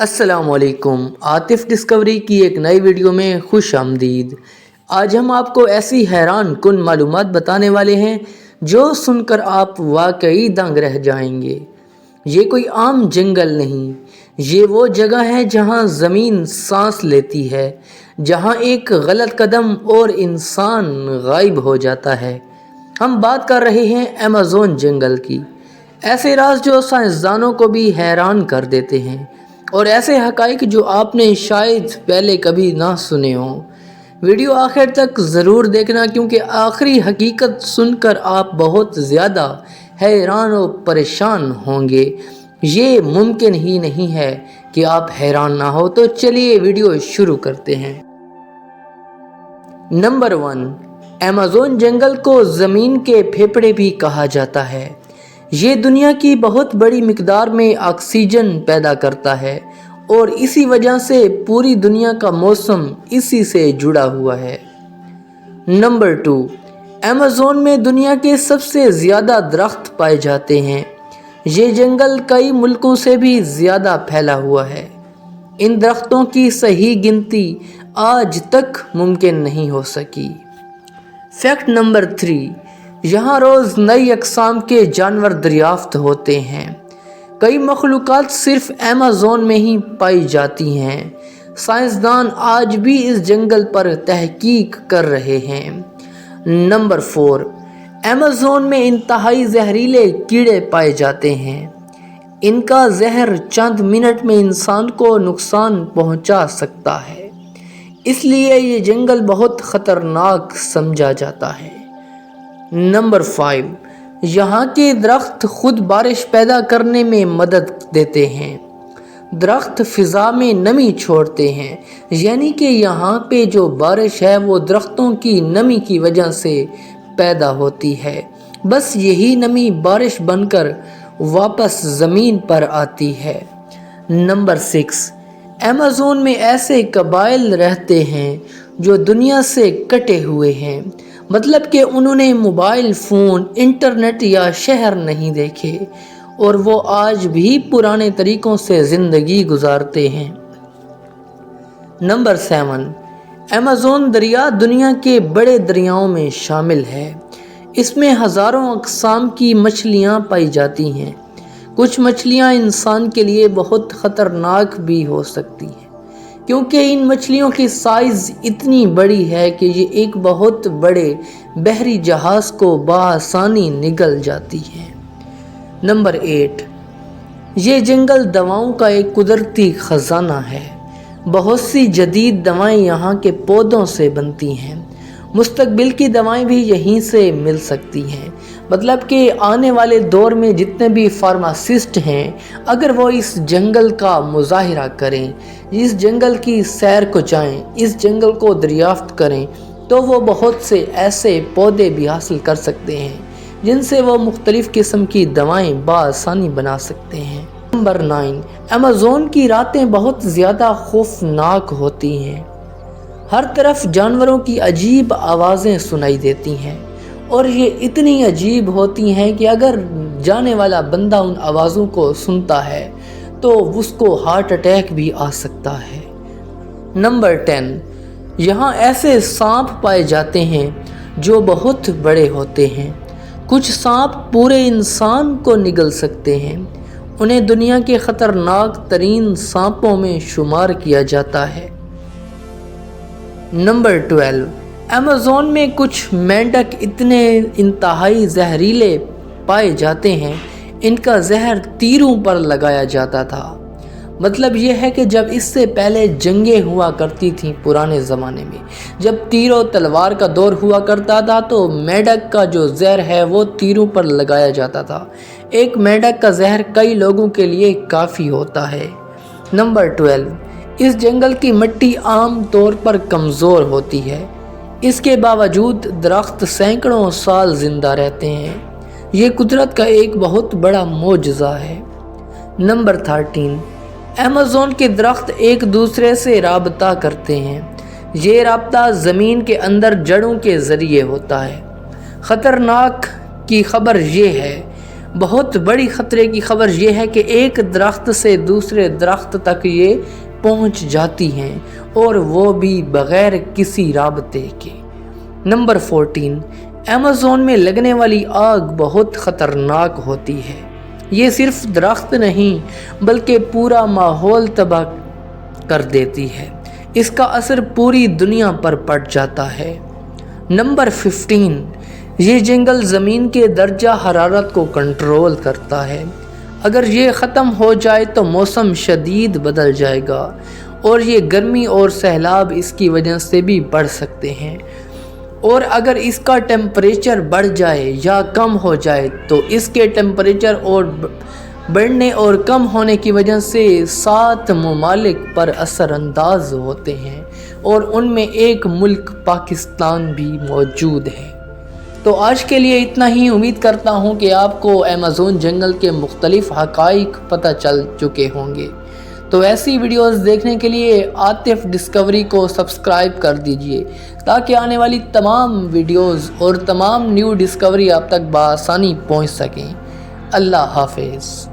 अस्सलाम वालेकुम। आतिफ डिस्कवरी की एक नई वीडियो में खुश आमदीद। आज हम आपको ऐसी हैरान कुन मालूमात बताने वाले हैं जो सुनकर आप वाकई दंग रह जाएंगे। ये कोई आम जंगल नहीं, ये वो जगह है जहाँ ज़मीन सांस लेती है, जहाँ एक गलत कदम और इंसान गायब हो जाता है। हम बात कर रहे हैं अमेज़न जंगल की। ऐसे राज जो साइंसदानों को भी हैरान कर देते हैं और ऐसे हकाइक जो आपने शायद पहले कभी ना सुने हों। वीडियो आखिर तक ज़रूर देखना, क्योंकि आखिरी हकीकत सुनकर आप बहुत ज़्यादा हैरान और परेशान होंगे। ये मुमकिन ही नहीं है कि आप हैरान ना हो। तो चलिए वीडियो शुरू करते हैं। नंबर 1, अमेज़न जंगल को ज़मीन के फेफड़े भी कहा जाता है। ये दुनिया की बहुत बड़ी मिकदार में ऑक्सीजन पैदा करता है और इसी वजह से पूरी दुनिया का मौसम इसी से जुड़ा हुआ है। नंबर 2, अमेज़न में दुनिया के सबसे ज़्यादा दरख्त पाए जाते हैं। ये जंगल कई मुल्कों से भी ज़्यादा फैला हुआ है। इन दरख्तों की सही गिनती आज तक मुमकिन नहीं हो सकी। फैक्ट नंबर 3, यहाँ रोज़ नई अक़साम के जानवर दरियाफ्त होते हैं। कई मखलूक़ात सिर्फ अमेज़न में ही पाई जाती हैं। साइंसदान आज भी इस जंगल पर तहकीक कर रहे हैं। नंबर 4, अमेज़न में इंतहाई जहरीले कीड़े पाए जाते हैं। इनका जहर चंद मिनट में इंसान को नुकसान पहुंचा सकता है, इसलिए ये जंगल बहुत ख़तरनाक समझा जाता है। नंबर 5, यहाँ के दरख्त खुद बारिश पैदा करने में मदद देते हैं। दरख्त फ़िज़ा में नमी छोड़ते हैं, यानी कि यहाँ पे जो बारिश है वो दरख्तों की नमी की वजह से पैदा होती है। बस यही नमी बारिश बनकर वापस ज़मीन पर आती है। नंबर 6, अमेज़न में ऐसे कबाइल रहते हैं जो दुनिया से कटे हुए हैं, मतलब कि उन्होंने मोबाइल फ़ोन, इंटरनेट या शहर नहीं देखे और वो आज भी पुराने तरीक़ों से ज़िंदगी गुजारते हैं। नंबर 7, अमेज़न दरिया दुनिया के बड़े दरियाओं में शामिल है। इसमें हज़ारों अक़साम की मछलियाँ पाई जाती हैं। कुछ मछलियाँ इंसान के लिए बहुत ख़तरनाक भी हो सकती हैं, क्योंकि इन मछलियों की साइज़ इतनी बड़ी है कि ये एक बहुत बड़े बहरी जहाज़ को बआसानी निगल जाती हैं। नंबर 8, ये जंगल दवाओं का एक कुदरती ख़जाना है। बहुत सी जदीद दवाएं यहाँ के पौधों से बनती हैं। मुस्तकबिल की दवाएं भी यहीं से मिल सकती हैं। मतलब कि आने वाले दौर में जितने भी फार्मासिस्ट हैं, अगर वो इस जंगल का मुज़ाहिरा करें, इस जंगल की सैर को जाएं, इस जंगल को दरियाफ्त करें, तो वो बहुत से ऐसे पौधे भी हासिल कर सकते हैं जिनसे वो मुख्तलिफ़ किस्म की दवाएं बआसानी बना सकते हैं। नंबर 9, अमेज़न की रातें बहुत ज़्यादा खौफनाक होती हैं। हर तरफ जानवरों की अजीब आवाज़ें सुनाई देती हैं और ये इतनी अजीब होती हैं कि अगर जाने वाला बंदा उन आवाज़ों को सुनता है तो उसको हार्ट अटैक भी आ सकता है। नंबर 10, यहाँ ऐसे सांप पाए जाते हैं जो बहुत बड़े होते हैं। कुछ सांप पूरे इंसान को निगल सकते हैं। उन्हें दुनिया के ख़तरनाक तरीन सांपों में शुमार किया जाता है। नंबर 12, अमेज़न में कुछ मेंढक इतने इंतहाई जहरीले पाए जाते हैं, इनका जहर तीरों पर लगाया जाता था। मतलब यह है कि जब इससे पहले जंगें हुआ करती थीं पुराने ज़माने में, जब तीरों तलवार का दौर हुआ करता था, तो मेंढक का जो जहर है वो तीरों पर लगाया जाता था। एक मेंढक का जहर कई लोगों के लिए काफ़ी होता है। नंबर 12, इस जंगल की मिट्टी आम तौर पर कमज़ोर होती है। इसके बावजूद दरख्त सैकड़ों साल ज़िंदा रहते हैं। ये कुदरत का एक बहुत बड़ा मोजज़ा है। नंबर 13, अमेज़न के दरख्त एक दूसरे से राबता करते हैं। ये राबता ज़मीन के अंदर जड़ों के ज़रिए होता है। ख़तरनाक की खबर ये है, بہت بڑی خطرے کی خبر یہ ہے کہ ایک درخت سے دوسرے درخت تک یہ پہنچ جاتی ہیں اور وہ بھی بغیر کسی رابطے کے۔ نمبر 14، ایمیزون میں لگنے والی آگ بہت خطرناک ہوتی ہے۔ یہ صرف درخت نہیں بلکہ پورا ماحول تباہ کر دیتی ہے۔ اس کا اثر پوری دنیا پر پڑ جاتا ہے۔ نمبر 15، یہ جنگل زمین کے درجہ حرارت کو کنٹرول کرتا ہے۔ اگر یہ ختم ہو جائے تو موسم شدید بدل جائے گا اور یہ گرمی اور سیلاب اس کی وجہ سے بھی بڑھ سکتے ہیں، اور اگر اس کا ٹیمپریچر بڑھ جائے یا کم ہو جائے تو اس کے ٹیمپریچر اور بڑھنے اور کم ہونے کی وجہ سے 7 ممالک پر اثر انداز ہوتے ہیں اور ان میں ایک ملک پاکستان بھی موجود ہے۔ تو آج کے لیے اتنا ہی۔ امید کرتا ہوں کہ آپ کو ایمیزون جنگل کے مختلف حقائق پتہ چل چکے ہوں گے۔ تو ایسی ویڈیوز دیکھنے کے لیے عاطف ڈسکوری کو سبسکرائب کر دیجئے تاکہ آنے والی تمام ویڈیوز اور تمام نیو ڈسکوری آپ تک بآسانی پہنچ سکیں۔ اللہ حافظ۔